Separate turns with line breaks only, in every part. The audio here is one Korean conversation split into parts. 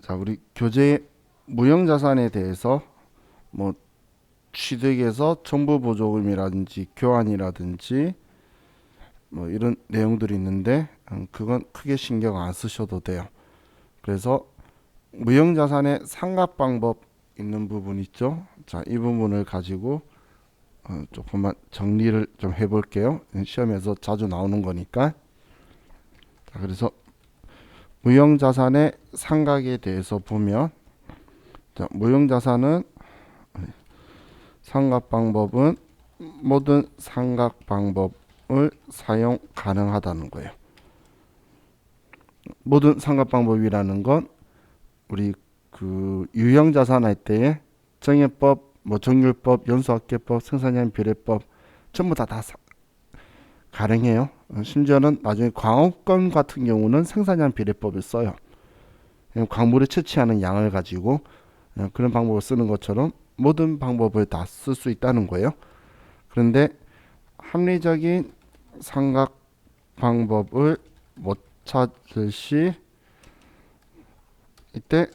자, 우리 교재 무형자산에 대해서 뭐 취득에서 정보 보조금이라든지 교환이라든지 뭐 이런 내용들이 있는데 그건 크게 신경 안 쓰셔도 돼요. 그래서 무형자산의 상각 방법 있는 부분 있죠. 자, 이 부분을 가지고 조금만 정리를 좀 해볼게요. 시험에서 자주 나오는 거니까. 자, 그래서 무형자산의 상각에 대해서 보면, 자, 무형자산은 상각 방법은 모든 상각 방법을 사용 가능하다는 거예요. 모든 상각 방법이라는 건 우리 그 유형자산 할 때에 정해법, 뭐 정률법, 연수학계법, 생산량 비례법 전부 다 가능해요. 심지어는 나중에 광업권 같은 경우는 생산량 비례법을 써요. 광물을 채취하는 양을 가지고 그런 방법을 쓰는 것처럼 모든 방법을 다 쓸 수 있다는 거예요. 그런데 합리적인 삼각 방법을 못 찾을 시 이때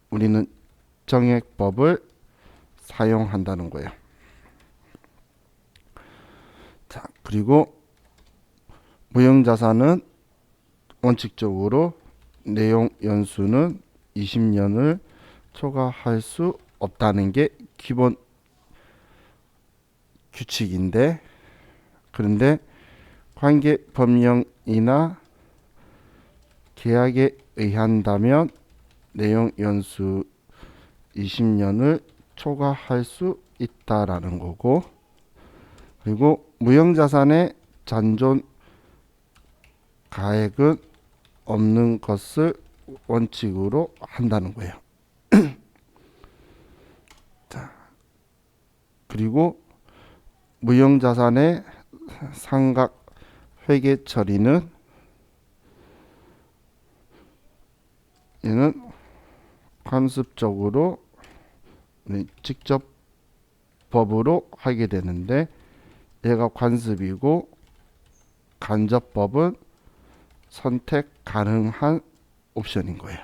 우리는 정액법을 사용한다는 거예요. 자, 그리고 무형자산은 원칙적으로 내용 연수는 20년을 초과할 수 없다는 게 기본 규칙인데, 그런데 관계 법령이나 계약에 의한다면 내용 연수 20년을 초과할 수 있다라는 거고, 그리고 무형자산의 잔존 가액은 없는 것을 원칙으로 한다는 거예요. 자, 그리고 무형자산의 상각 회계 처리는 얘는 관습적으로 직접 법으로 하게 되는데, 얘가 관습이고 간접법은 선택 가능한 옵션인 거예요.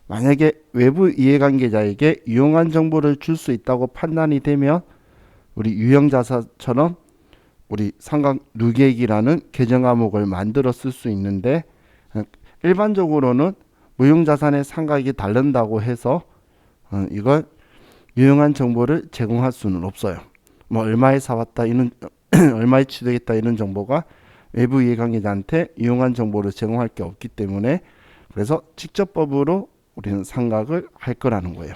만약에 외부 이해관계자에게 유용한 정보를 줄 수 있다고 판단이 되면 우리 유형자산처럼 우리 상각 누계액이라는 계정 과목을 만들어 쓸 수 있는데, 일반적으로는 무형자산의 상각이 다른다고 해서 이걸 유용한 정보를 제공할 수는 없어요. 뭐 얼마에 사왔다 이런 얼마에 취득했다 이런 정보가 외부 이해관계자한테 유용한 정보를 제공할 게 없기 때문에, 그래서 직접법으로 우리는 상각을 할 거라는 거예요.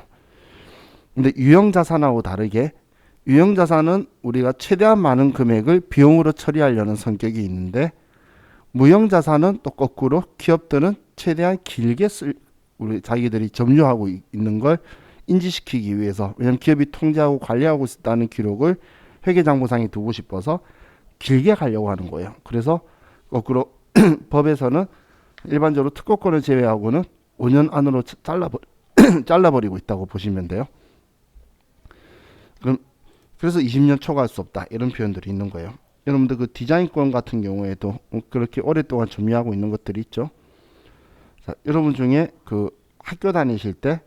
근데 유형자산하고 다르게 유형자산은 우리가 최대한 많은 금액을 비용으로 처리하려는 성격이 있는데, 무형자산은 또 거꾸로 기업들은 최대한 길게 우리 자기들이 점유하고 있는 걸 인지시키기 위해서, 왜냐하면 기업이 통제하고 관리하고 있다는 기록을 회계장부상에 두고 싶어서 길게 가려고 하는 거예요. 그래서 거꾸로 법에서는 일반적으로 특허권을 제외하고는 5년 안으로 잘라버리고 있다고 보시면 돼요. 그래서 20년 초과할 수 없다 이런 표현들이 있는 거예요. 여러분들 그 디자인권 같은 경우에도 그렇게 오랫동안 점유하고 있는 것들이 있죠. 자, 여러분 중에 그 학교 다니실 때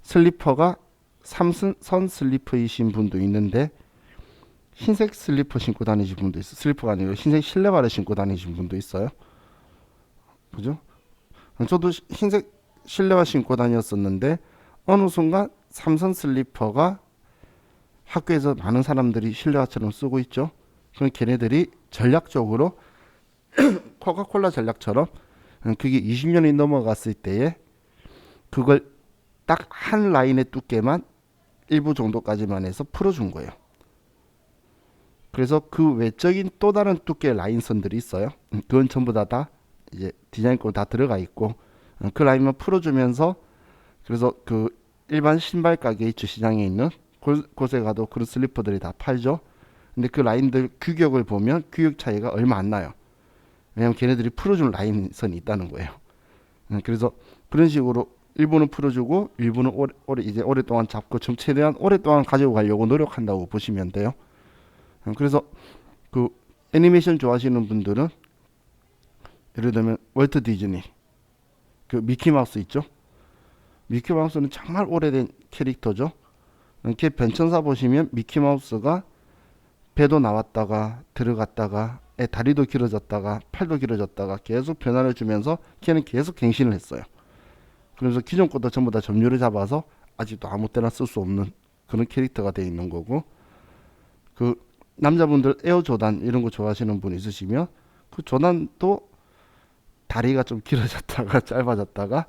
슬리퍼가 삼선 슬리퍼이신 분도 있는데 흰색 슬리퍼 신고 다니신 분도 있어요. 슬리퍼가 아니고 흰색 실내화를 신고 다니신 분도 있어요. 그죠? 저도 흰색 실내화 신고 다녔었는데 어느 순간 삼선 슬리퍼가 학교에서 많은 사람들이 실내화처럼 쓰고 있죠. 그럼 걔네들이 전략적으로 코카콜라 전략처럼 그게 20년이 넘어갔을 때에 그걸 딱 한 라인의 두께만 일부 정도까지만 해서 풀어준 거예요. 그래서 그 외적인 또 다른 두께의 라인선들이 있어요. 그건 전부 다 이제 디자인권 다 들어가 있고, 그 라인만 풀어주면서, 그래서 그 일반 신발 가게 주시장에 있는 곳에 가도 그런 슬리퍼들이 다 팔죠. 근데 그 라인들 규격을 보면 규격 차이가 얼마 안 나요. 왜냐면 걔네들이 풀어준 라인선이 있다는 거예요. 그래서 그런 식으로 일부는 풀어주고 일부는 이제 오랫동안 잡고 좀 최대한 오랫동안 가지고 가려고 노력한다고 보시면 돼요. 그래서 그 애니메이션 좋아하시는 분들은 예를 들면 월트 디즈니 그 미키마우스 있죠. 미키마우스는 정말 오래된 캐릭터죠. 이렇게 변천사 보시면 미키마우스가 배도 나왔다가 들어갔다가 다리도 길어졌다가 팔도 길어졌다가 계속 변화를 주면서 걔는 계속 갱신을 했어요. 그래서 기존 것도 전부 다 점유를 잡아서 아직도 아무 때나 쓸 수 없는 그런 캐릭터가 되어 있는 거고, 그 남자분들 에어 조단 이런 거 좋아하시는 분 있으시면 그 조단도 다리가 좀 길어졌다가 짧아졌다가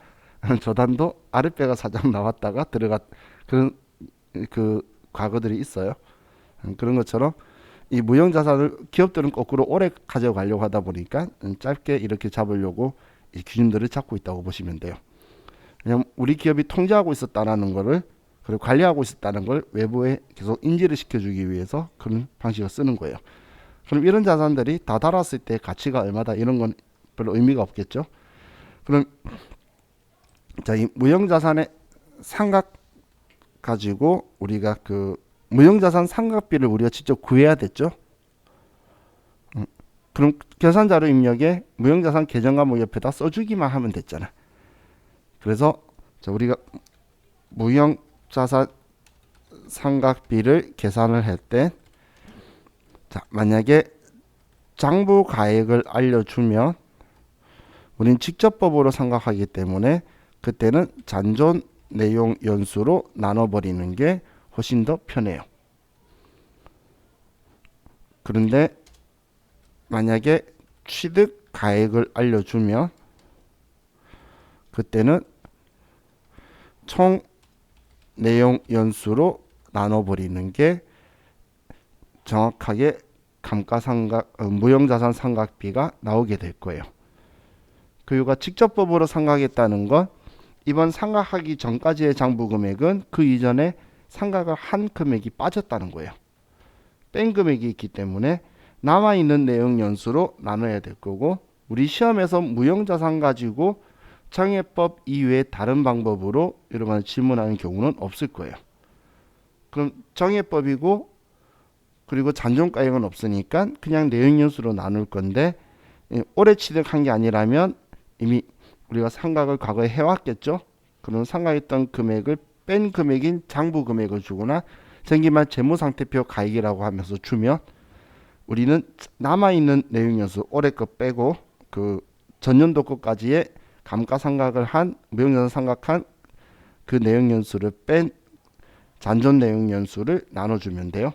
조단도 아랫배가 살짝 나왔다가 들어갔 그런 그 과거들이 있어요. 그런 것처럼 이 무형 자산을 기업들은 거꾸로 오래 가져가려고 하다 보니까 짧게 이렇게 잡으려고 이 기준들을 잡고 있다고 보시면 돼요. 그냥 우리 기업이 통제하고 있었다는 거를, 그리고 관리하고 있었다는 걸 외부에 계속 인지를 시켜주기 위해서 그런 방식을 쓰는 거예요. 그럼 이런 자산들이 다 달았을 때 가치가 얼마다 이런 건 별로 의미가 없겠죠. 그럼 자, 이 무형자산의 상각 가지고 우리가 그 무형자산 상각비를 우리가 직접 구해야 됐죠. 그럼 계산자료 입력에 무형자산 계정과목 옆에다 써주기만 하면 됐잖아. 그래서 자, 우리가 무형자산 상각비를 계산을 할 때, 자, 만약에 장부 가액을 알려주면 우린 직접법으로 상각하기 때문에 그때는 잔존 내용 연수로 나눠버리는 게 훨씬 더 편해요. 그런데 만약에 취득 가액을 알려주면 그때는 총 내용 연수로 나눠버리는 게 정확하게 감가상각 무형자산 상각비가 나오게 될 거예요. 그 이유가 직접법으로 상각했다는 건 이번 상각하기 전까지의 장부 금액은 그 이전에 상각을 한 금액이 빠졌다는 거예요. 뺀 금액이 있기 때문에 남아있는 내용 연수로 나눠야 될 거고, 우리 시험에서 무형자산 가지고 정해법 이외의 다른 방법으로 여러분 질문하는 경우는 없을 거예요. 그럼 정해법이고 그리고 잔존가액은 없으니까 그냥 내용 연수로 나눌 건데, 올해 취득한 게 아니라면 이미 우리가 상각을 과거에 해왔겠죠. 그런 상각했던 금액을 뺀 금액인 장부 금액을 주거나 생기만 재무상태표 가액이라고 하면서 주면 우리는 남아있는 내용연수 올해 거 빼고 그 전년도 것까지의 감가상각을 한 무형자산 상각한 그 내용연수를 뺀 잔존 내용연수를 나눠주면 돼요.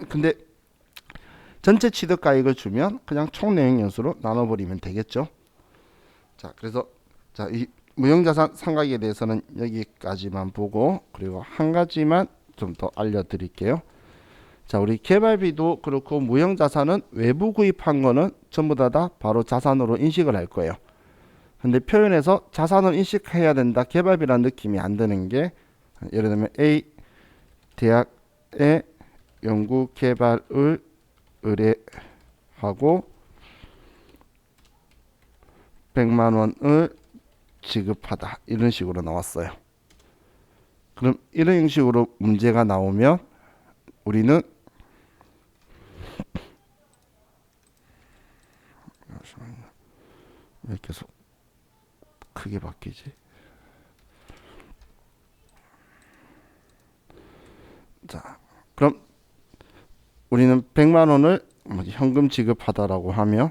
근데 전체 취득가액을 주면 그냥 총 내용연수로 나눠버리면 되겠죠. 자, 그래서 자, 이 무형자산 상각에 대해서는 여기까지만 보고, 그리고 한 가지만 좀 더 알려드릴게요. 자, 우리 개발비도 그렇고 무형자산은 외부 구입한 거는 전부 다 바로 자산으로 인식을 할 거예요. 근데 표현에서 자산을 인식해야 된다, 개발비라는 느낌이 안 드는 게, 예를 들면 A 대학에 연구 개발을 의뢰하고 100만 원을 지급하다, 이런 식으로 나왔어요. 그럼 이런 형식으로 문제가 나오면 우리는 왜 계속 크게 바뀌지? 자, 그럼 우리는 100만 원을 현금 지급하다라고 하면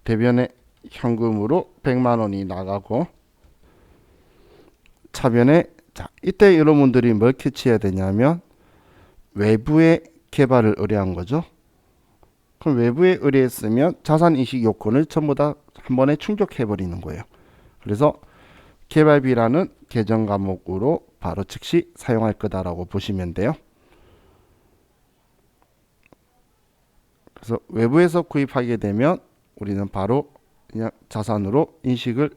대변에 현금으로 100만 원이 나가고, 차변에 자, 이때 여러분들이 뭘 캐치해야 되냐면 외부의 개발을 의뢰한 거죠. 그럼 외부에 의뢰했으면 자산인식 요건을 전부 다 한 번에 충족해 버리는 거예요. 그래서 개발비라는 계정 과목으로 바로 즉시 사용할 거다라고 보시면 돼요. 그래서 외부에서 구입하게 되면 우리는 바로 그냥 자산으로 인식을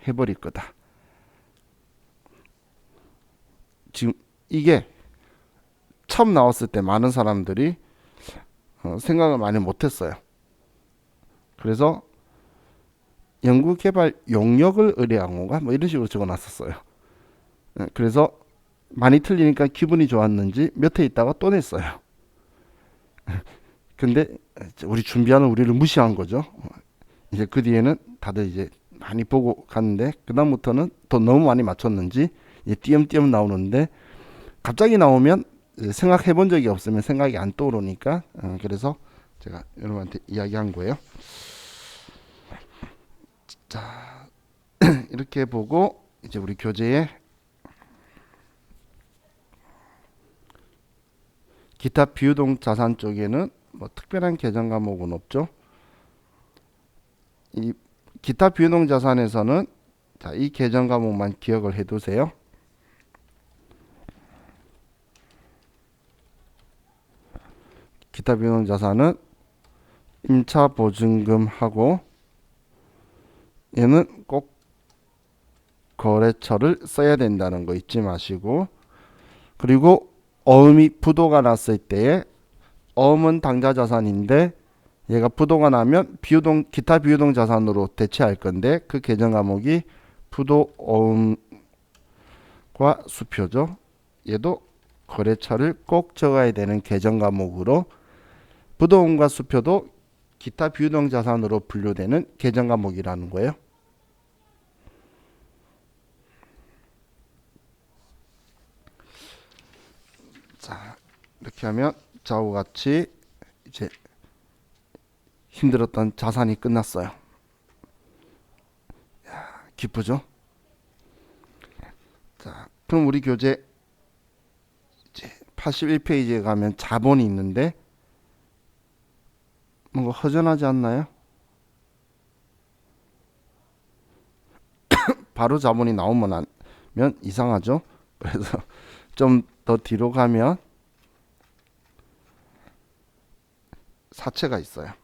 해버릴 거다. 지금 이게 처음 나왔을 때 많은 사람들이 생각을 많이 못했어요. 그래서 연구개발 용역을 의뢰한 건가 뭐 이런 식으로 적어놨었어요. 그래서 많이 틀리니까 기분이 좋았는지 몇 회 있다가 또 냈어요. 근데 우리 준비하는 우리를 무시한 거죠. 이제 그 뒤에는 다들 이제 많이 보고 갔는데 그다음부터는 또 너무 많이 맞췄는지 띄엄띄엄 나오는데 갑자기 나오면 생각해 본 적이 없으면 생각이 안 떠오르니까 그래서 제가 여러분한테 이야기한 거예요. 자, 이렇게 보고 이제 우리 교재에 기타 비유동 자산 쪽에는 뭐 특별한 계정 과목은 없죠. 이 기타 비유동 자산에서는 자, 이 계정 과목만 기억을 해 두세요. 기타 비유동 자산은 임차 보증금하고 얘는 꼭 거래처를 써야 된다는 거 잊지 마시고, 그리고 어음이 부도가 났을 때에 어음은 당좌 자산인데 얘가 부도가 나면 비유동 기타 비유동 자산으로 대체할 건데 그 계정 과목이 부도 어음과 수표죠. 얘도 거래처를 꼭 적어야 되는 계정 과목으로 부도음과 수표도 기타 비유동 자산으로 분류되는 계정 과목이라는 거예요. 자, 이렇게 하면 저하고 같이 이제 힘들었던 자산이 끝났어요. 기쁘죠? 자, 그럼 우리 교재 이제 81페이지에 가면 자본이 있는데 뭔가 허전하지 않나요? 바로 자본이 나오면 이상하죠? 그래서 좀 더 뒤로 가면 사채가 있어요.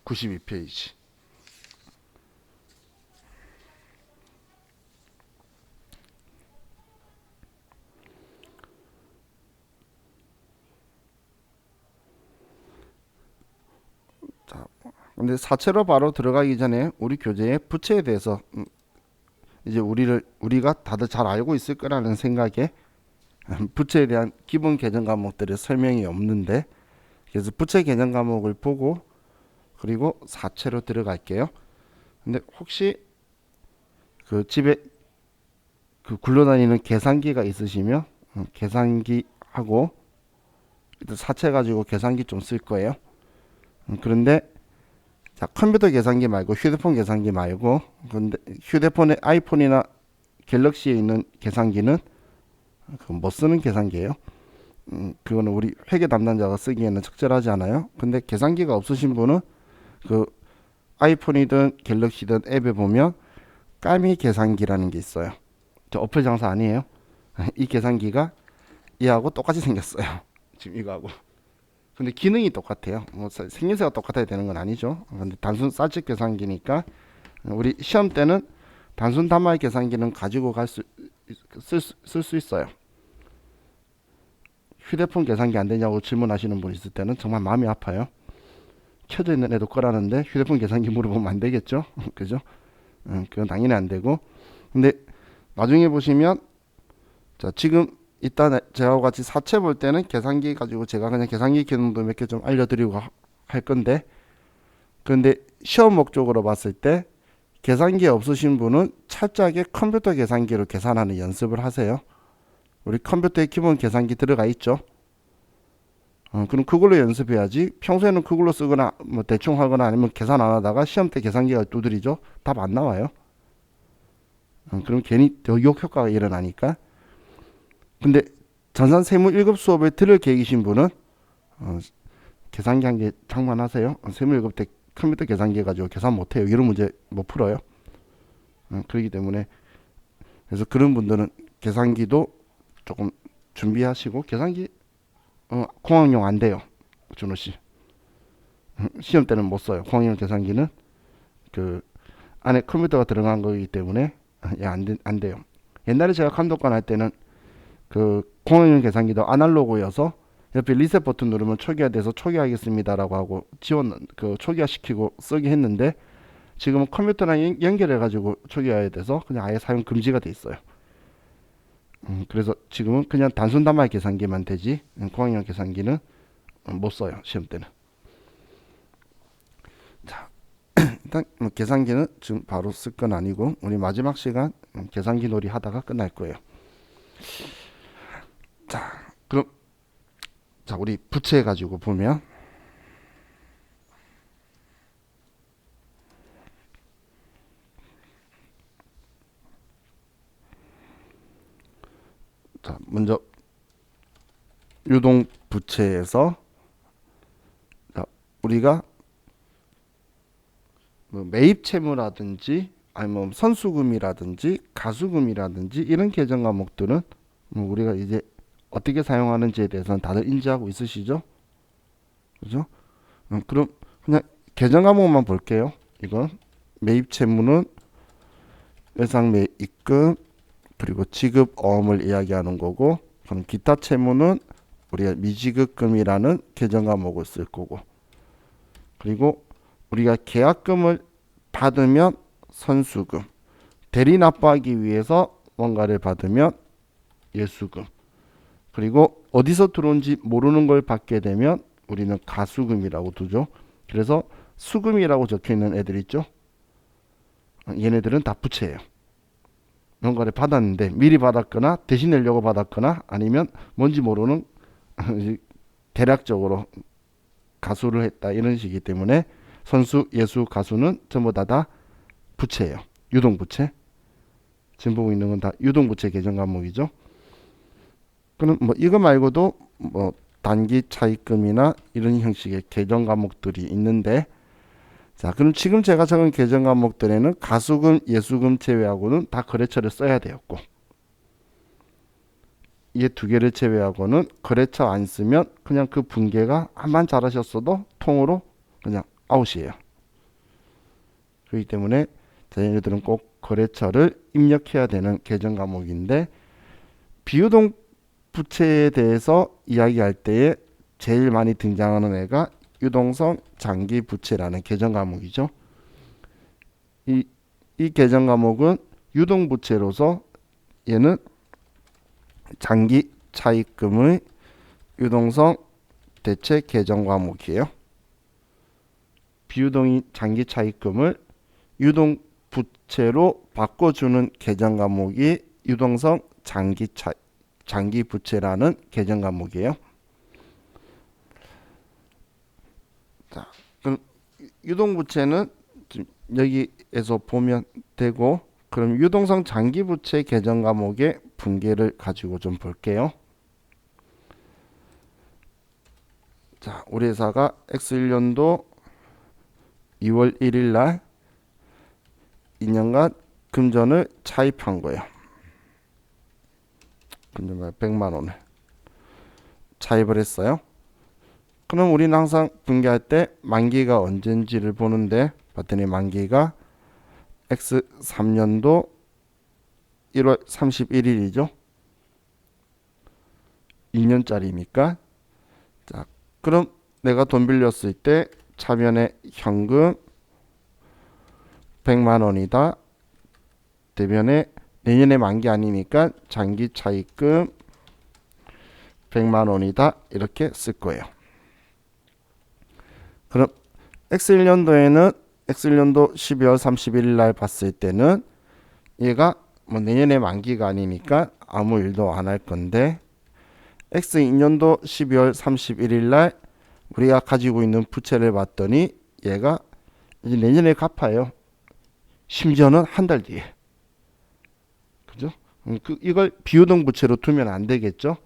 92페이지. 자, 근데 사채로 바로 들어가기 전에 우리 교재에 부채에 대해서 이제 우리가 다들 잘 알고 있을 거라는 생각에 부채에 대한 기본 개정 과목들의 설명이 없는데, 그래서 부채 개정 과목을 보고 그리고 사채로 들어갈게요. 근데 혹시 그 집에 그 굴러다니는 계산기가 있으시면 계산기 하고 사채 가지고 계산기 좀 쓸 거예요. 그런데 자, 컴퓨터 계산기 말고 휴대폰 계산기 말고, 근데 휴대폰에 아이폰이나 갤럭시에 있는 계산기는 못 쓰는 계산기예요. 그거는 우리 회계 담당자가 쓰기에는 적절하지 않아요. 근데 계산기가 없으신 분은 그 아이폰이든 갤럭시든 앱에 보면 까미 계산기라는 게 있어요. 저 어플 장사 아니에요. 이 계산기가 이하고 똑같이 생겼어요. 지금 이거하고. 근데 기능이 똑같아요. 뭐 생김새가 똑같아야 되는 건 아니죠. 근데 단순 쌀집 계산기니까 우리 시험 때는 단순 단말 계산기는 가지고 쓸 수 있어요. 휴대폰 계산기 안 되냐고 질문하시는 분 있을 때는 정말 마음이 아파요. 켜져 있는 애도 꺼라는데 휴대폰 계산기 물어보면 안 되겠죠. 그죠? 그건 당연히 안 되고. 근데 나중에 보시면 자, 지금 이따 제가 같이 사채 볼 때는 계산기 가지고 제가 그냥 계산기 기능도 몇 개 좀 알려드리고 할 건데, 그런데 시험 목적으로 봤을 때 계산기 없으신 분은 철저하게 컴퓨터 계산기로 계산하는 연습을 하세요. 우리 컴퓨터에 기본 계산기 들어가 있죠. 그럼 그걸로 연습해야지. 평소에는 그걸로 쓰거나 뭐 대충 하거나 아니면 계산 안 하다가 시험 때 계산기가 두드리죠. 답 안 나와요. 그럼 괜히 더 역효과가 일어나니까. 근데 전산 세무 1급 수업에 들을 계획이신 분은 계산기 한 개 장만하세요. 세무 1급 때 컴퓨터 계산기 가지고 계산 못해요. 이런 문제 못 풀어요. 그렇기 때문에 그래서 그런 분들은 계산기도 조금 준비하시고, 계산기 공학용 안 돼요. 준호 씨. 시험 때는 못 써요. 공학용 계산기는 그 안에 컴퓨터가 들어간 거기 때문에 안 돼요. 옛날에 제가 감독관 할 때는 그 공학용 계산기도 아날로그여서 옆에 리셋 버튼 누르면 초기화돼서 초기화하겠습니다라고 하고 초기화 시키고 쓰게 했는데, 지금은 컴퓨터랑 연결해 가지고 초기화해야 돼서 그냥 아예 사용 금지가 돼 있어요. 그래서 지금은 그냥 단순 단말 계산기만 되지 공학용 계산기는 못 써요. 시험 때는. 자, 일단 계산기는 지금 바로 쓸 건 아니고 우리 마지막 시간 계산기 놀이 하다가 끝날 거예요. 자, 그럼 자 우리 부채 가지고 보면 자 먼저 유동 부채에서 자, 우리가 뭐 매입 채무라든지 아니면 선수금이라든지 가수금이라든지 이런 계정 과목들은 우리가 이제 어떻게 사용하는지에 대해서는 다들 인지하고 있으시죠? 그죠? 그럼 그냥 계정 과목만 볼게요. 이건 매입 채무는 외상 매입금 그리고 지급 어음을 이야기하는 거고, 그럼 기타 채무는 우리가 미지급금이라는 계정 과목을 쓸 거고, 그리고 우리가 계약금을 받으면 선수금, 대리 납부하기 위해서 뭔가를 받으면 예수금, 그리고 어디서 들어온지 모르는 걸 받게 되면 우리는 가수금이라고 두죠. 그래서 수금이라고 적혀 있는 애들 있죠. 얘네들은 다 부채예요. 뭔가를 받았는데 미리 받았거나 대신 내려고 받았거나 아니면 뭔지 모르는 대략적으로 가수를 했다 이런 식이기 때문에 선수, 예수, 가수는 전부 다 부채예요. 유동부채. 지금 보고 있는 건 다 유동부채 계정 과목이죠. 그럼 뭐 이거 말고도 뭐 단기 차입금이나 이런 형식의 계정 과목들이 있는데, 자 그럼 지금 제가 적은 계정 과목들에는 가수금, 예수금 제외하고는 다 거래처를 써야 되었고, 이 두 개를 제외하고는 거래처 안 쓰면 그냥 그 분계가 암만 잘하셨어도 통으로 그냥 아웃이에요. 그렇기 때문에 얘네들은 꼭 거래처를 입력해야 되는 계정 과목인데, 비유동 부채에 대해서 이야기할 때에 제일 많이 등장하는 애가 유동성 장기 부채라는 계정 과목이죠. 이 계정 과목은 유동 부채로서 얘는 장기 차입금의 유동성 대체 계정 과목이에요. 비유동이 장기 차입금을 유동 부채로 바꿔주는 계정 과목이 유동성 장기 부채라는 계정 과목이에요. 자, 그럼 유동 부채는 여기에서 보면 되고, 그럼 유동성 장기 부채 계정 과목의 분계를 가지고 좀 볼게요. 자, 우리 회사가 X1년도 2월 1일 날 2년간 금전을 차입한 거예요. 금전을 100만 원을 차입을 했어요. 그럼 우리는 항상 분계할 때 만기가 언젠지를 보는데, 봤더니 만기가 X3년도 1월 31일이죠. 2년짜리니까. 자, 그럼 내가 돈 빌렸을 때 차변에 현금 100만 원이다. 대변에 내년에 만기 아니니까 장기 차입금 100만 원이다. 이렇게 쓸 거예요. 그럼 X1년도에는 X1년도 12월 31일 날 봤을 때는 얘가 뭐 내년에 만기가 아니니까 아무 일도 안 할 건데, X2년도 12월 31일 날 우리가 가지고 있는 부채를 봤더니 얘가 이제 내년에 갚아요. 심지어는 한 달 뒤에. 그죠? 이걸 비유동 부채로 두면 안 되겠죠?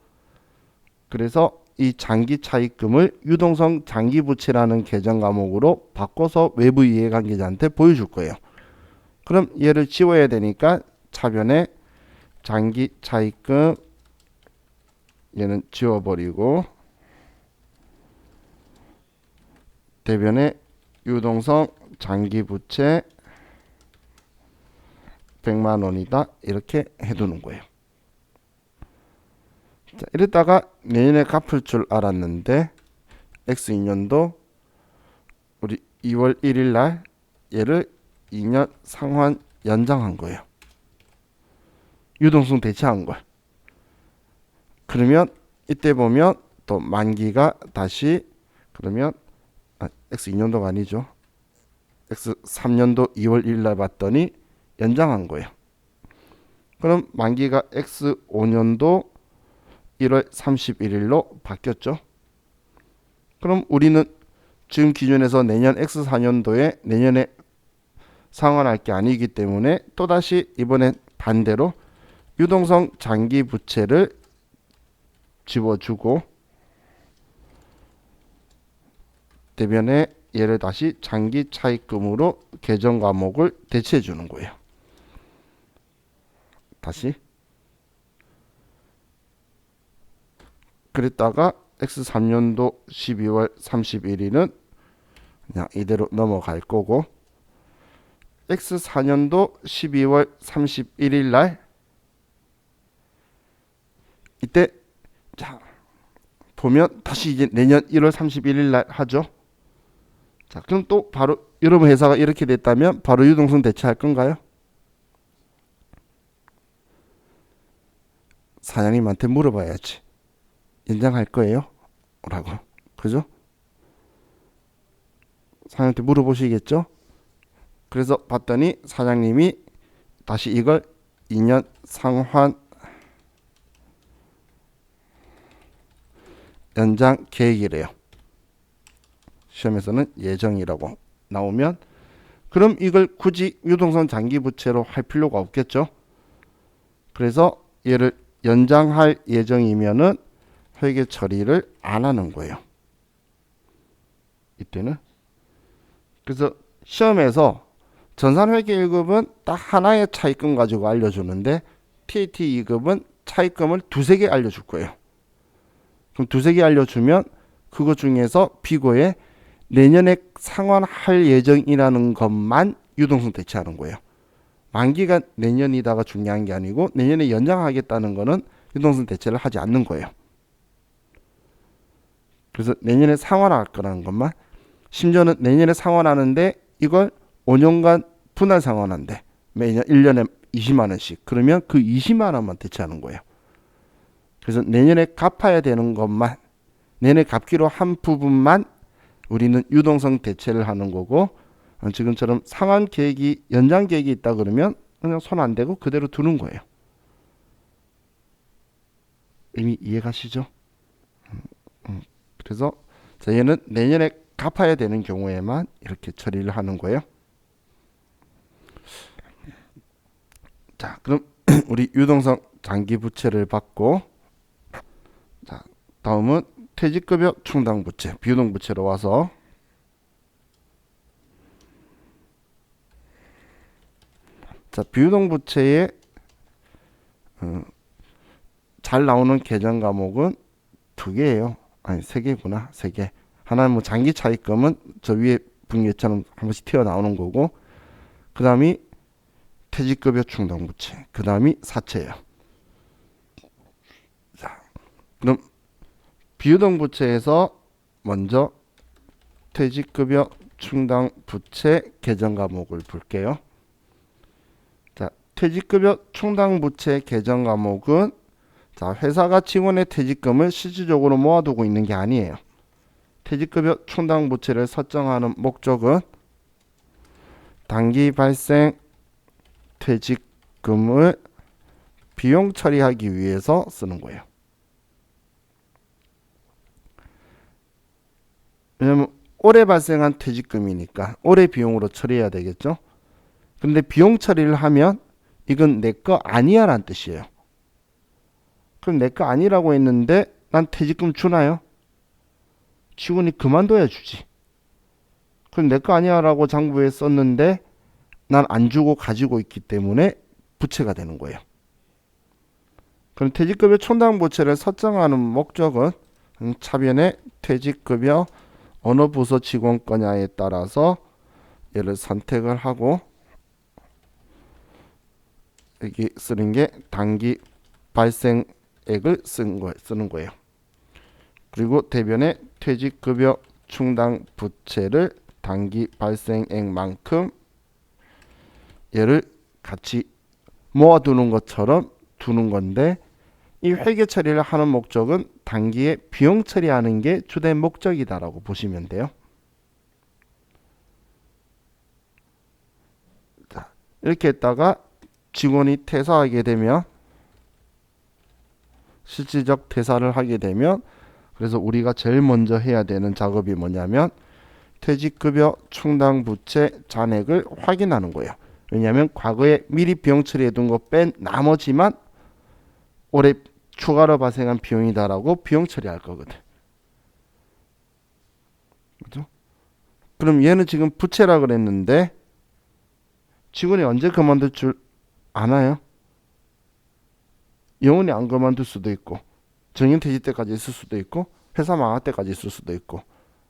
그래서 이 장기 차입금을 유동성 장기 부채라는 계정 과목으로 바꿔서 외부 이해관계자한테 보여줄 거예요. 그럼 얘를 지워야 되니까 차변에 장기 차입금 얘는 지워버리고, 대변에 유동성 장기 부채 100만 원이다. 이렇게 해두는 거예요. 자, 이랬다가 내년에 갚을 줄 알았는데 X2년도 우리 2월 1일 날 얘를 2년 상환 연장한 거예요. 유동성 대체한 걸. 그러면 이때 보면 또 만기가 다시, 그러면 X2년도가 아니죠. X 3년도 2월 1일 날 봤더니 연장한 거예요. 그럼 만기가 X 5년도 1월 31일로 바뀌었죠. 그럼 우리는 지금 기준에서 내년 X 4년도에 내년에 상환할 게 아니기 때문에 또다시 이번엔 반대로 유동성 장기 부채를 집어주고 대변에 얘를 다시 장기 차입금으로 계정 과목을 대체해 주는 거예요. 다시 그랬다가 X 3년도 12월 31일은 그냥 이대로 넘어갈 거고 X 4년도 12월 31일 날 이때 자 보면 다시 이제 내년 1월 31일 날 하죠. 자, 그럼 또 바로 여러분 회사가 이렇게 됐다면 바로 유동성 대체할 건가요? 사장님한테 물어봐야지. 연장할 거예요? 라고. 그죠? 사장님한테 물어보시겠죠? 그래서 봤더니 사장님이 다시 이걸 2년 상환 연장 계획이래요. 시험에서는 예정이라고 나오면 그럼 이걸 굳이 유동성 장기 부채로 할 필요가 없겠죠. 그래서 얘를 연장할 예정이면은 회계 처리를 안 하는 거예요. 이때는 그래서 시험에서 전산회계 1급은 딱 하나의 차입금 가지고 알려주는데 TAT 2급은 차입금을 두세 개 알려줄 거예요. 그럼 두세 개 알려주면 그거 중에서 비고에 내년에 상환할 예정이라는 것만 유동성 대체하는 거예요. 만기가 내년이다가 중요한 게 아니고 내년에 연장하겠다는 거는 유동성 대체를 하지 않는 거예요. 그래서 내년에 상환할 거라는 것만 심지어는 내년에 상환하는데 이걸 5년간 분할 상환한대. 매년 1년에 20만 원씩. 그러면 그 20만 원만 대체하는 거예요. 그래서 내년에 갚아야 되는 것만 내년에 갚기로 한 부분만 우리는 유동성 대체를 하는 거고 지금처럼 상환 계획이 연장 계획이 있다 그러면 그냥 손 안 대고 그대로 두는 거예요. 이미 이해가시죠? 그래서 얘는 내년에 갚아야 되는 경우에만 이렇게 처리를 하는 거예요. 자, 그럼 우리 유동성 장기 부채를 받고 자, 다음은 퇴직급여 충당 부채, 비유동 부채로 와서 자, 비유동 부채에 잘 나오는 계정 과목은 두 개예요. 아니, 세 개구나. 세 개. 하나는 뭐 장기 차입금은 저 위에 분기처럼 한 번씩 튀어나오는 거고 그 다음이 퇴직급여 충당 부채, 그 다음이 사채예요. 자, 그럼 비유동 부채에서 먼저 퇴직급여 충당 부채 계정 과목을 볼게요. 자, 퇴직급여 충당 부채 계정 과목은 자, 회사가 직원의 퇴직금을 실질적으로 모아두고 있는 게 아니에요. 퇴직급여 충당 부채를 설정하는 목적은 단기 발생 퇴직금을 비용 처리하기 위해서 쓰는 거예요. 왜냐면 올해 발생한 퇴직금이니까 올해 비용으로 처리해야 되겠죠. 근데 비용 처리를 하면 이건 내 거 아니야 라는 뜻이에요. 그럼 내 거 아니라고 했는데 난 퇴직금 주나요? 직원이 그만둬야 주지. 그럼 내 거 아니야 라고 장부에 썼는데 난 안 주고 가지고 있기 때문에 부채가 되는 거예요. 그럼 퇴직급여 충당 부채를 설정하는 목적은 차변에 퇴직급여 어느 부서 직원 거냐에 따라서 얘를 선택을 하고 여기 쓰는 게 단기 발생액을 쓰는 거예요. 그리고 대변에 퇴직급여 충당 부채를 단기 발생액만큼 얘를 같이 모아두는 것처럼 두는 건데 이 회계 처리를 하는 목적은 단기에 비용 처리하는 게 주된 목적이다라고 보시면 돼요. 이렇게 했다가 직원이 퇴사하게 되면, 실질적 퇴사를 하게 되면, 그래서 우리가 제일 먼저 해야 되는 작업이 뭐냐면 퇴직급여 충당부채 잔액을 확인하는 거예요. 왜냐하면 과거에 미리 비용 처리해 둔 거 뺀 나머지만 올해 추가로 발생한 비용이다라고 비용 처리할 거거든. 그죠? 그럼 얘는 지금 부채라 그랬는데 직원이 언제 그만둘 줄 아나요? 영원히 안 그만둘 수도 있고, 정년퇴직 때까지 있을 수도 있고, 회사 망할 때까지 있을 수도 있고,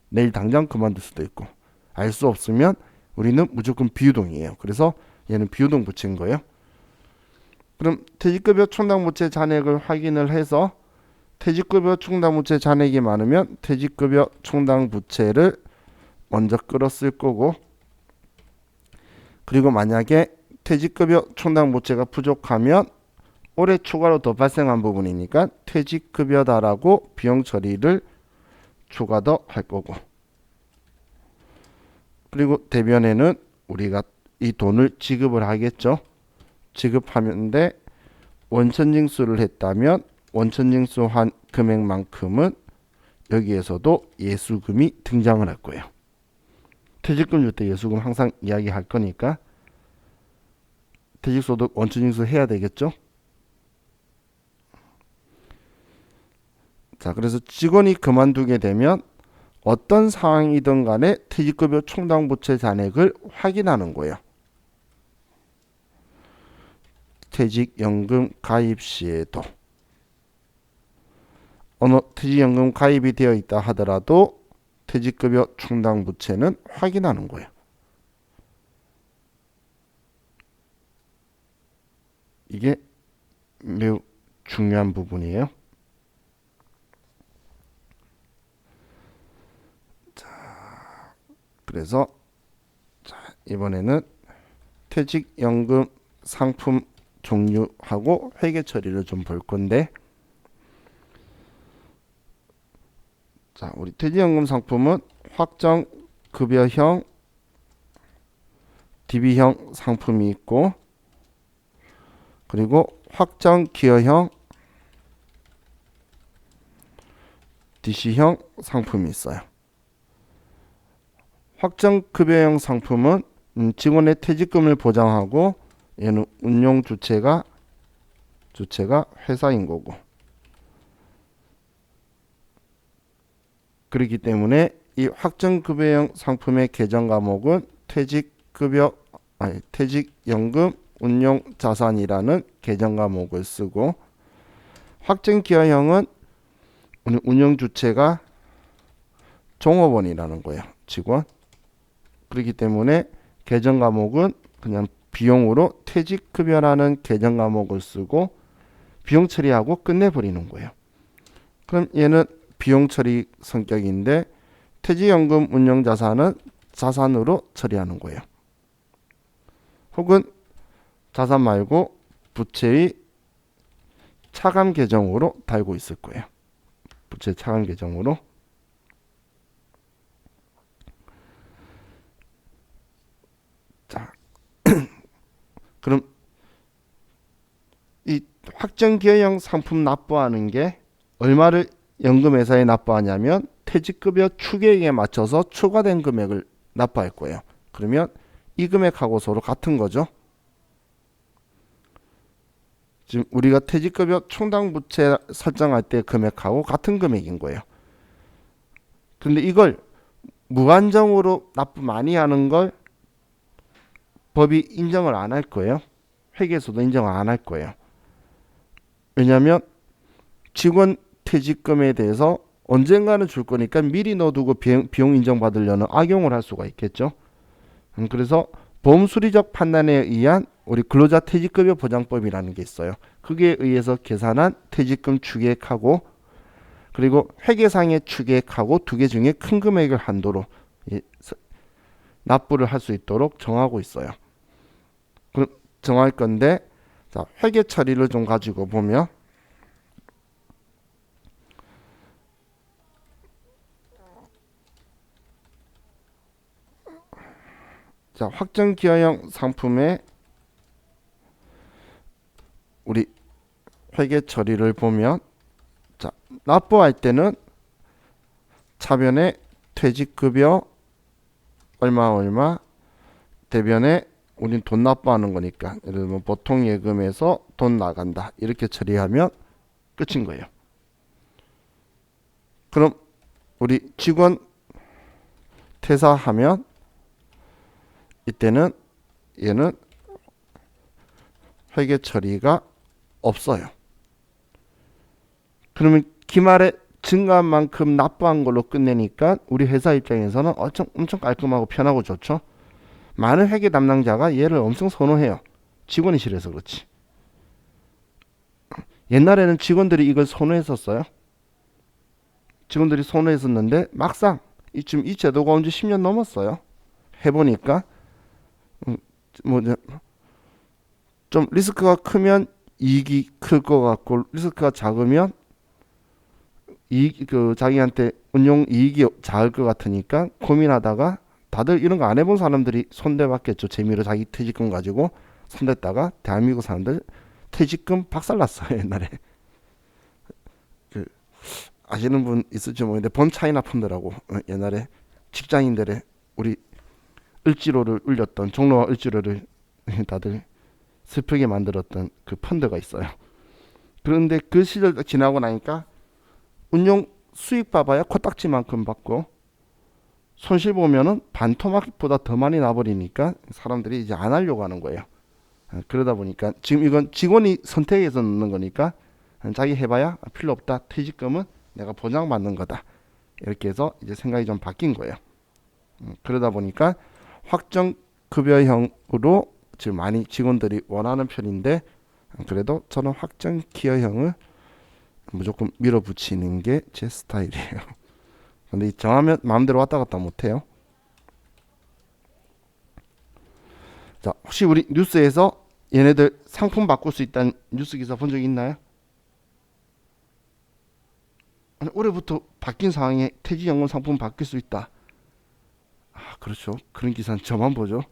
내일 당장 그만둘 수도 있고. 알 수 없으면 우리는 무조건 비유동이에요. 그래서 얘는 비유동 부채인 거예요. 그럼 퇴직급여 충당부채 잔액을 확인을 해서 퇴직급여 충당부채 잔액이 많으면 퇴직급여 충당부채를 먼저 끌었을 거고, 그리고 만약에 퇴직급여 충당부채가 부족하면 올해 추가로 더 발생한 부분이니까 퇴직급여다라고 비용 처리를 추가 더 할 거고, 그리고 대변에는 우리가 이 돈을 지급을 하겠죠. 지급하는데 원천징수를 했다면 원천징수한 금액만큼은 여기에서도 예수금이 등장을 할 거예요. 퇴직금 줄 때 예수금 항상 이야기할 거니까 퇴직소득 원천징수 해야 되겠죠. 자, 그래서 직원이 그만두게 되면 어떤 상황이든 간에 퇴직급여 충당부채 잔액을 확인하는 거예요. 퇴직연금 가입 시에도 어느 퇴직연금 가입이 되어 있다 하더라도 퇴직급여 충당부채는 확인하는 거예요. 이게 매우 중요한 부분이에요. 그래서 이번에는 퇴직연금 상품 종류하고 회계 처리를 좀 볼 건데, 자, 우리 퇴직연금 상품은 확정 급여형, DB형 상품이 있고, 그리고 확정 기여형, DC형 상품이 있어요. 확정 급여형 상품은 직원의 퇴직금을 보장하고, 얘는 운용 주체가 회사인 거고, 그렇기 때문에 이 확정 급여형 상품의 계정 과목은 퇴직연금 운용 자산이라는 계정 과목을 쓰고, 확정 기여형은 운용 주체가 종업원이라는 거예요. 직원. 그렇기 때문에 계정 과목은 그냥 비용으로 퇴직급여라는 계정 과목을 쓰고 비용 처리하고 끝내버리는 거예요. 그럼 얘는 비용 처리 성격인데 퇴직연금 운용자산은 자산으로 처리하는 거예요. 혹은 자산 말고 부채의 차감 계정으로 달고 있을 거예요. 부채 차감 계정으로. 자, 그럼 이 확정기여형 상품 납부하는 게 얼마를 연금회사에 납부하냐면 퇴직급여 추계액에 맞춰서 추가된 금액을 납부할 거예요. 그러면 이 금액하고 서로 같은 거죠. 지금 우리가 퇴직급여 충당부채 설정할 때 금액하고 같은 금액인 거예요. 근데 이걸 무한정으로 납부 많이 하는 걸 법이 인정을 안 할 거예요. 회계에서도 인정을 안 할 거예요. 왜냐하면 직원 퇴직금에 대해서 언젠가는 줄 거니까 미리 넣어두고 비용 인정받으려는 악용을 할 수가 있겠죠. 그래서 보험수리적 판단에 의한 우리 근로자 퇴직급여 보장법이라는 게 있어요. 그게 의해서 계산한 퇴직금 추계액하고 그리고 회계상의 추계액하고 두 개 중에 큰 금액을 한도로 납부를 할 수 있도록 정하고 있어요. 그럼 정할 건데, 자, 회계 처리를 좀 가지고 보면, 자, 확정 기여형 상품의 우리 회계 처리를 보면, 자, 납부할 때는 차변에 퇴직급여 얼마 대변에 우린 돈 납부하는 거니까, 예를 들면 보통 예금에서 돈 나간다 이렇게 처리하면 끝인 거예요. 그럼 우리 직원 퇴사하면 이때는 얘는 회계 처리가 없어요. 그러면 기말에 증가한 만큼 납부한 걸로 끝내니까 우리 회사 입장에서는 엄청 깔끔하고 편하고 좋죠. 많은 회계 담당자가 얘를 엄청 선호해요. 직원이 싫어서 그렇지. 옛날에는 직원들이 이걸 선호했었어요. 직원들이 선호했었는데 막상 지금 이 제도가 온 지 10년 넘었어요. 해보니까 뭐 좀 리스크가 크면 이익이 클 것 같고, 리스크가 작으면 자기한테 운용 이익이 작을 것 같으니까 고민하다가, 다들 이런 거 안 해본 사람들이 손대봤겠죠. 재미로 자기 퇴직금 가지고 손댔다가 대한민국 사람들 퇴직금 박살났어요. 옛날에. 아시는 분 있을지 모르겠는데 본 차이나 펀드라고, 옛날에 직장인들의 우리 을지로를 울렸던, 종로와 을지로를 다들 슬프게 만들었던 그 펀드가 있어요. 그런데 그 시절 지나고 나니까 운용 수익 봐봐야 코딱지만큼 받고, 손실 보면은 반토막보다 더 많이 나버리니까 사람들이 이제 안 하려고 하는 거예요. 그러다 보니까 지금 이건 직원이 선택해서 넣는 거니까 자기 해봐야 필요 없다. 퇴직금은 내가 보장받는 거다. 이렇게 해서 이제 생각이 좀 바뀐 거예요. 그러다 보니까 확정급여형으로 지금 많이 직원들이 원하는 편인데, 그래도 저는 확정기여형을 무조건 밀어붙이는 게 제 스타일이에요. 근데 정하면 마음대로 왔다 갔다 못해요. 자, 혹시 우리 뉴스에서 얘네들 상품 바꿀 수 있다는 뉴스 기사 본 적 있나요? 아니, 올해부터 바뀐 상황에 퇴직연금 상품 바뀔 수 있다. 그렇죠. 그런 기사는 저만 보죠.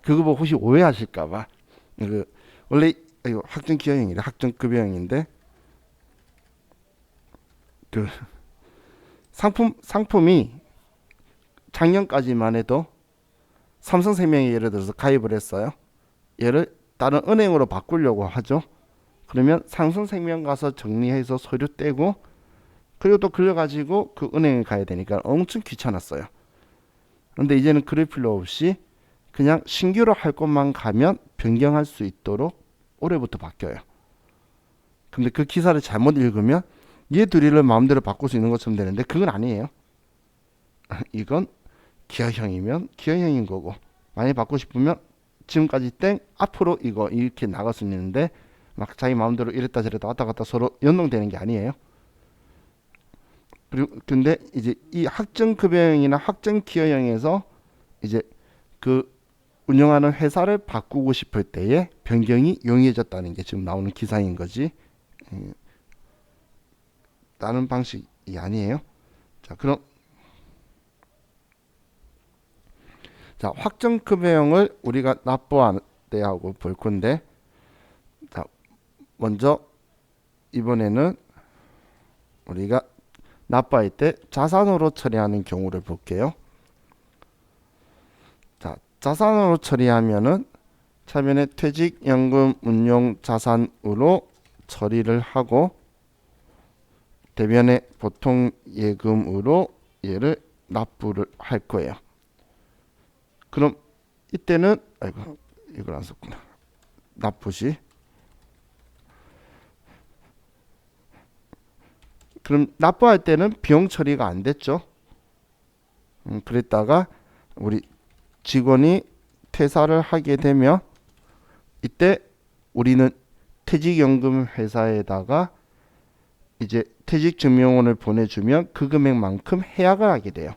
그거 보고 혹시 오해하실까봐. 원래 이거 확정기여형이래. 확정급여형인데, 상품이 작년까지만 해도 삼성생명이 예를 들어서 가입을 했어요. 얘를 다른 은행으로 바꾸려고 하죠. 그러면 삼성생명 가서 정리해서 서류 떼고, 그리고 또 그려가지고 그 은행에 가야 되니까 엄청 귀찮았어요. 그런데 이제는 그럴 필요 없이 그냥 신규로 할 것만 가면 변경할 수 있도록 올해부터 바뀌어요. 근데 그 기사를 잘못 읽으면 얘 둘이를 마음대로 바꿀 수 있는 것처럼 되는데 그건 아니에요. 이건 기여형이면 기여형인 거고, 만약에 바꾸고 싶으면 지금까지 땡 앞으로 이거 이렇게 나갈 수 있는데, 막 자기 마음대로 이랬다 저랬다 왔다 갔다 서로 연동되는 게 아니에요. 그리고 근데 이제 이 확정급여형이나 확정기여형에서 이제 그 운영하는 회사를 바꾸고 싶을 때에 변경이 용이해졌다는 게 지금 나오는 기사인 거지, 다른 방식이 아니에요. 자, 그럼 확정급여형을 우리가 납부할 때 하고 볼 건데, 자, 먼저 이번에는 우리가 납부할 때 자산으로 처리하는 경우를 볼게요. 자, 자산으로 처리하면은 차변에 퇴직연금 운용자산으로 처리를 하고, 대변에 보통 예금으로 얘를 납부를 할 거예요. 그럼 이때는 이걸 안 썼구나. 납부시. 그럼 납부할 때는 비용 처리가 안 됐죠. 그랬다가 우리 직원이 퇴사를 하게 되면 이때 우리는 퇴직연금 회사에다가 이제 퇴직증명원을 보내주면 그 금액만큼 해약을 하게 돼요.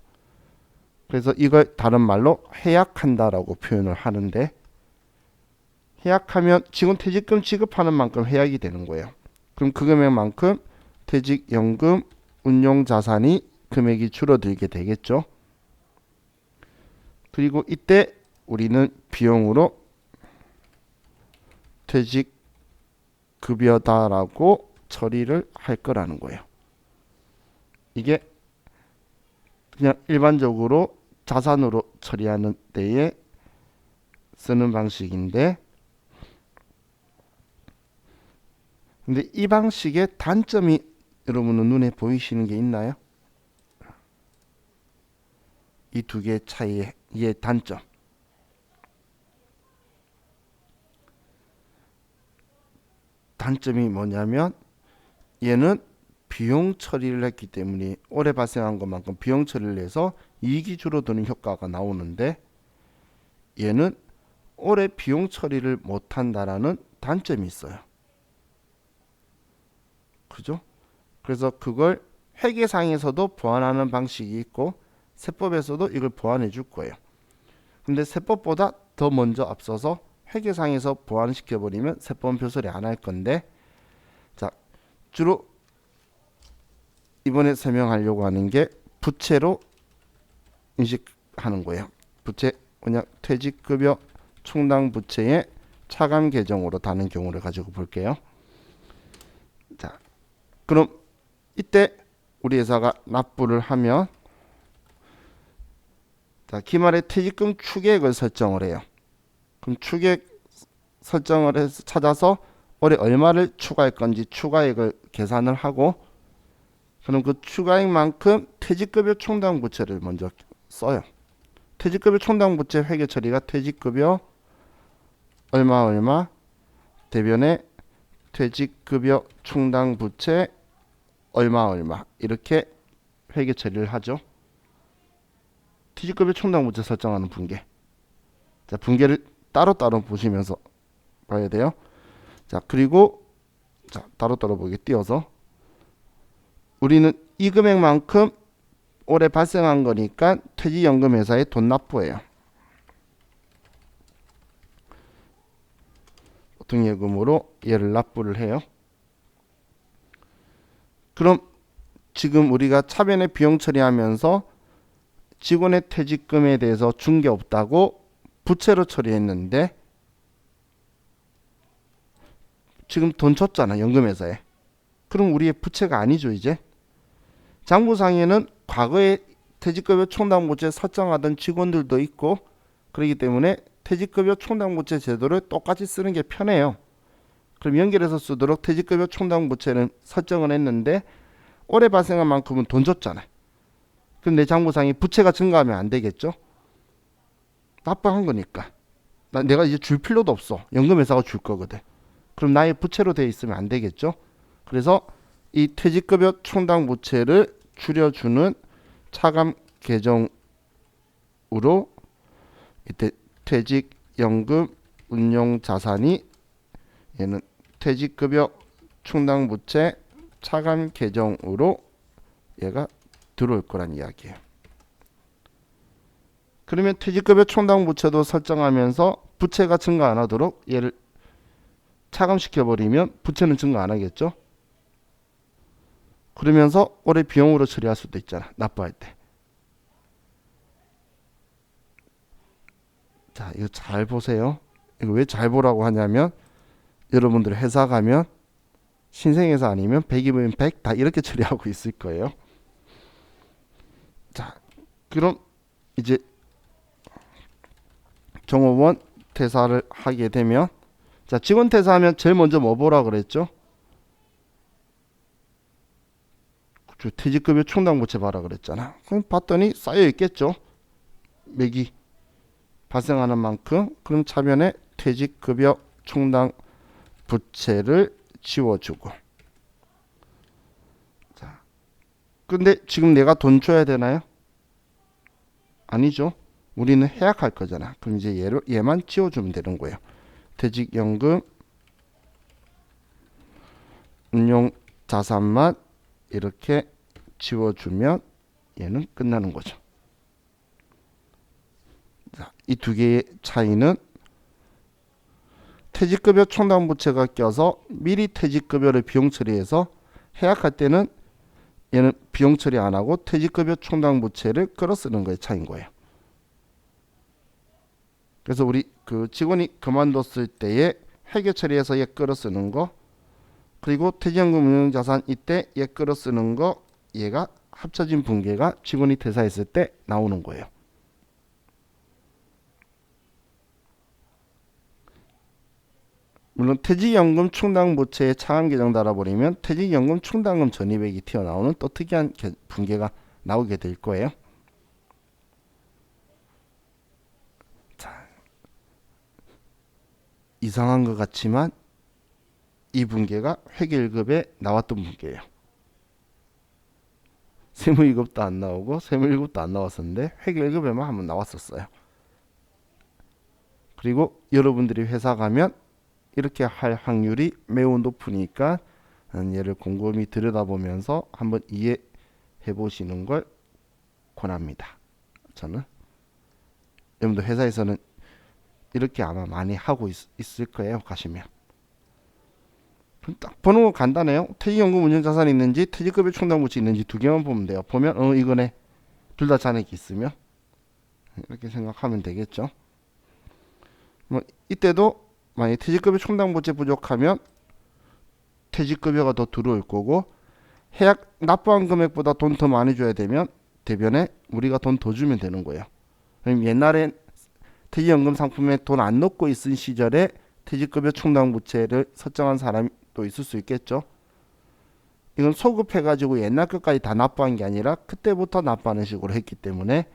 그래서 이걸 다른 말로 해약한다라고 표현을 하는데, 해약하면 직원 퇴직금 지급하는 만큼 해약이 되는 거예요. 그럼 그 금액만큼 퇴직연금 운용자산이 금액이 줄어들게 되겠죠. 그리고 이때 우리는 비용으로 퇴직급여다라고 처리를 할 거라는 거예요. 이게 그냥 일반적으로 자산으로 처리하는 때에 쓰는 방식인데, 근데 이 방식의 단점이 여러분은 눈에 보이시는 게 있나요? 이 두 개의 차이의 단점. 단점이 뭐냐면 얘는 비용 처리를 했기 때문에 올해 발생한 것만큼 비용 처리를 해서 이익이 줄어드는 효과가 나오는데, 얘는 올해 비용 처리를 못한다라는 단점이 있어요. 그죠? 그래서 그걸 회계상에서도 보완하는 방식이 있고 세법에서도 이걸 보완해 줄 거예요. 근데 세법보다 더 먼저 앞서서 회계상에서 보완시켜 버리면 세법은 별소리 안 할 건데, 자, 주로 이번에 설명하려고 하는 게 부채로 인식하는 거예요. 부채 그냥 퇴직급여 충당 부채의 차감 계정으로 다는 경우를 가지고 볼게요. 자, 그럼 이때 우리 회사가 납부를 하면, 자, 기말에 퇴직금 추계액을 설정을 해요. 그럼 추계액 설정을 해서 찾아서 올해 얼마를 추가할 건지 추가액을 계산을 하고, 그럼 그 추가액만큼 퇴직급여 충당 부채를 먼저 써요. 퇴직급여 충당 부채 회계 처리가 퇴직급여 얼마 대변에 퇴직급여 충당 부채 얼마 이렇게 회계 처리를 하죠. 퇴직급여 충당 부채 설정하는 분계. 자, 분계를 따로따로 보시면서 봐야 돼요. 자, 그리고 자, 따로따로 보기 띄워서 우리는 이 금액만큼 올해 발생한 거니까 퇴직연금 회사에 돈 납부해요. 등예금으로 얘를 납부를 해요. 그럼 지금 우리가 차변에 비용 처리하면서 직원의 퇴직금에 대해서 준 게 없다고 부채로 처리했는데, 지금 돈 줬잖아, 연금회사에. 그럼 우리의 부채가 아니죠, 이제. 장부상에는 과거에 퇴직급여 충당부채 설정하던 직원들도 있고, 그렇기 때문에 퇴직급여 충당부채 제도를 똑같이 쓰는 게 편해요. 그럼 연결해서 쓰도록 퇴직급여 충당부채는 설정을 했는데 올해 발생한 만큼은 돈 줬잖아요. 그럼 내 장부상에 부채가 증가하면 안 되겠죠? 납부한 거니까. 내가 이제 줄 필요도 없어. 연금회사가 줄 거거든. 그럼 나의 부채로 되어 있으면 안 되겠죠? 그래서 이 퇴직급여 충당부채를 줄여주는 차감 계정으로 이때 퇴직연금 운용자산이, 얘는 퇴직급여 충당부채 차감 계정으로 얘가 들어올 거란 이야기예요. 그러면 퇴직급여 충당부채도 설정하면서 부채가 증가 안 하도록 얘를 차감시켜버리면 부채는 증가 안 하겠죠? 그러면서 올해 비용으로 처리할 수도 있잖아, 납부할 때. 자, 이거 잘 보세요. 이거 왜 잘 보라고 하냐면, 여러분들 회사 가면 신생회사 아니면 100이면 100 다 이렇게 처리하고 있을 거예요. 자, 그럼 이제 종업원 퇴사를 하게 되면, 자, 직원 퇴사하면 제일 먼저 뭐 보라 그랬죠? 퇴직급여 충당부채 봐라 그랬잖아. 그럼 봤더니 쌓여 있겠죠. 매기 발생하는 만큼. 그럼 차변에 퇴직급여 충당부채를 지워주고. 자, 근데 지금 내가 돈 줘야 되나요? 아니죠. 우리는 해약할 거잖아. 그럼 이제 얘만 지워주면 되는 거예요. 퇴직연금 운용자산만 이렇게 지워주면 얘는 끝나는 거죠. 이 두 개의 차이는 퇴직급여 충당부채가 껴서 미리 퇴직급여를 비용 처리해서 해약할 때는 얘는 비용 처리 안 하고 퇴직급여 충당부채를 끌어 쓰는 거에 차이인 거예요. 그래서 우리 그 직원이 그만뒀을 때에 회계 처리해서 얘 끌어 쓰는 거, 그리고 퇴직연금 운용자산 이때 얘 끌어 쓰는 거, 얘가 합쳐진 분계가 직원이 퇴사했을 때 나오는 거예요. 물론 퇴직연금 충당부채에 차감 계정 달아버리면 퇴직연금 충당금 전입액이 튀어나오는 또 특이한 분계가 나오게 될 거예요. 자, 이상한 것 같지만 이 분계가 회계 1급에 나왔던 분계예요. 세무 2급도 안 나오고 세무 1급도 안 나왔었는데 회계 1급에만 한번 나왔었어요. 그리고 여러분들이 회사 가면 이렇게 할 확률이 매우 높으니까 얘를 곰곰이 들여다보면서 한번 이해해 보시는 걸 권합니다. 저는 여러분들 회사에서는 이렇게 아마 많이 하고 있을 거예요. 가시면 딱 보는 거 간단해요. 퇴직연금 운용자산이 있는지 퇴직급여 충당부채 있는지 두 개만 보면 돼요. 보면 이거네. 둘 다 잔액이 있으면 이렇게 생각하면 되겠죠. 뭐 이때도 만약에 퇴직급여 충당부채 부족하면 퇴직급여가 더 들어올 거고, 해약 납부한 금액보다 돈 더 많이 줘야 되면 대변에 우리가 돈 더 주면 되는 거예요. 그럼 옛날엔 퇴직연금 상품에 돈 안 넣고 있은 시절에 퇴직급여 충당부채를 설정한 사람이 또 있을 수 있겠죠. 이건 소급해가지고 옛날 것까지 다 납부한 게 아니라 그때부터 납부하는 식으로 했기 때문에,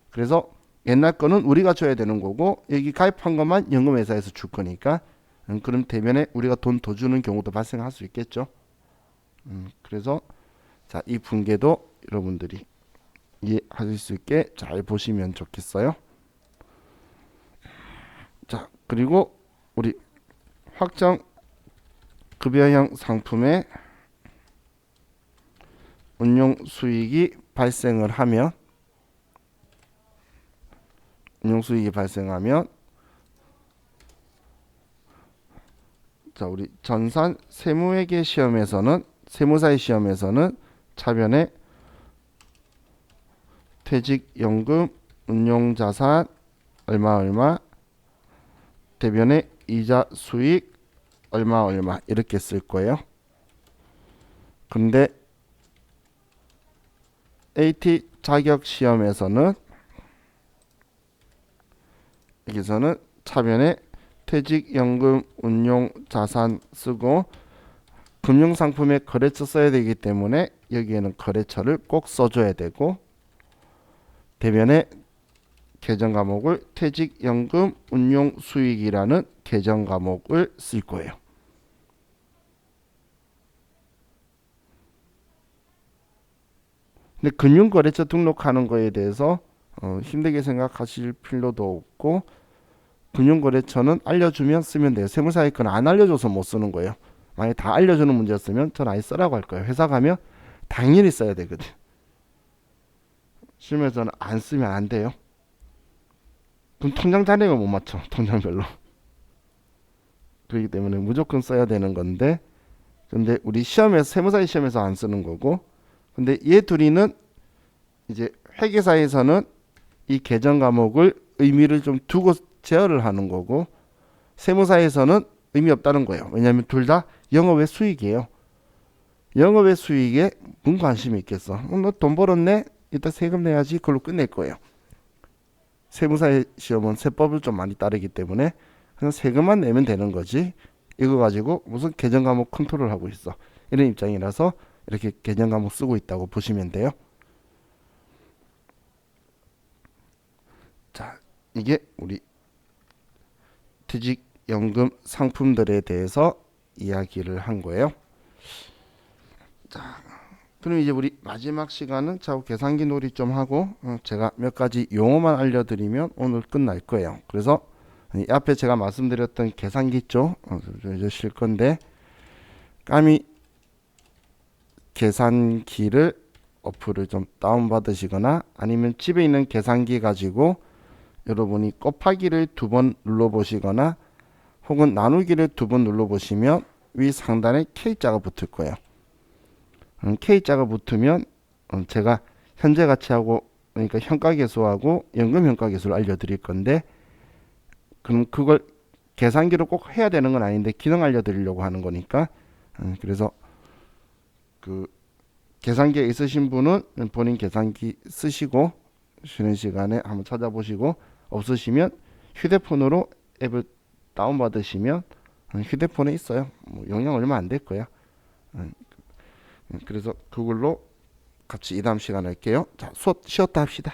그래서 옛날 거는 우리가 줘야 되는 거고 여기 가입한 것만 연금회사에서 줄 거니까 그럼 대면에 우리가 돈 더 주는 경우도 발생할 수 있겠죠. 그래서 자, 이 분계도 여러분들이 이해하실 수 있게 잘 보시면 좋겠어요. 자, 그리고 우리 확정 급여형 상품의 운용 수익이 발생을 하면 자, 우리 전산 세무회계 시험에서는 세무사의 시험에서는 차변에 퇴직연금 운용자산 얼마 대변에 이자 수익 얼마 이렇게 쓸 거예요. 근데 AT 자격 시험에서는 여기서는 차변에 퇴직연금 운용자산 쓰고 금융상품의 거래처 써야 되기 때문에 여기에는 거래처를 꼭 써줘야 되고, 대변에 계정 과목을 퇴직연금 운용 수익이라는 계정 과목을 쓸 거예요. 근데 금융거래처 등록하는 거에 대해서 힘들게 생각하실 필요도 없고, 금융거래처는 알려주면 쓰면 돼요. 세무사의 건 안 알려줘서 못 쓰는 거예요. 만약에 다 알려주는 문제였으면 전 아예 쓰라고 할 거예요. 회사 가면 당연히 써야 되거든. 시험에서는 안 쓰면 안 돼요. 그럼 통장 잔액을 못 맞춰. 통장별로. 그렇기 때문에 무조건 써야 되는 건데, 근데 우리 시험에서 세무사의 시험에서 안 쓰는 거고, 근데 얘 둘이는 이제 회계사에서는 이 계정 과목을 의미를 좀 두고 제어를 하는 거고, 세무사에서는 의미 없다는 거예요. 왜냐하면 둘 다 영업의 수익이에요. 영업의 수익에 뭔 관심이 있겠어. 너 돈 벌었네? 이따 세금 내야지. 그걸로 끝낼 거예요. 세무사의 시험은 세법을 좀 많이 따르기 때문에 그냥 세금만 내면 되는 거지, 이거 가지고 무슨 계정 과목 컨트롤 하고 있어, 이런 입장이라서 이렇게 계정 과목 쓰고 있다고 보시면 돼요. 자, 이게 우리 퇴직연금 상품들에 대해서 이야기를 한 거예요. 자, 그럼 이제 우리 마지막 시간은 자꾸 계산기 놀이 좀 하고 제가 몇 가지 용어만 알려드리면 오늘 끝날 거예요. 그래서 이 앞에 제가 말씀드렸던 계산기 쪽 이제 실 건데, 까미 계산기를 어플을 좀 다운받으시거나 아니면 집에 있는 계산기 가지고 여러분이 곱하기를 2번 눌러보시거나 혹은 나누기를 2번 눌러보시면 위 상단에 K자가 붙을 거예요. K자가 붙으면 제가 현재 가치하고, 그러니까 현가계수하고 연금현가계수를 알려드릴 건데, 그럼 그걸 계산기를 꼭 해야 되는 건 아닌데 기능 알려드리려고 하는 거니까. 그래서 그 계산기에 있으신 분은 본인 계산기 쓰시고 쉬는 시간에 한번 찾아보시고, 없으시면 휴대폰으로 앱을 다운받으시면 휴대폰에 있어요. 뭐 용량 얼마 안 될 거야. 그래서 그걸로 같이 이 다음 시간 할게요. 자, 수업 쉬었다 합시다.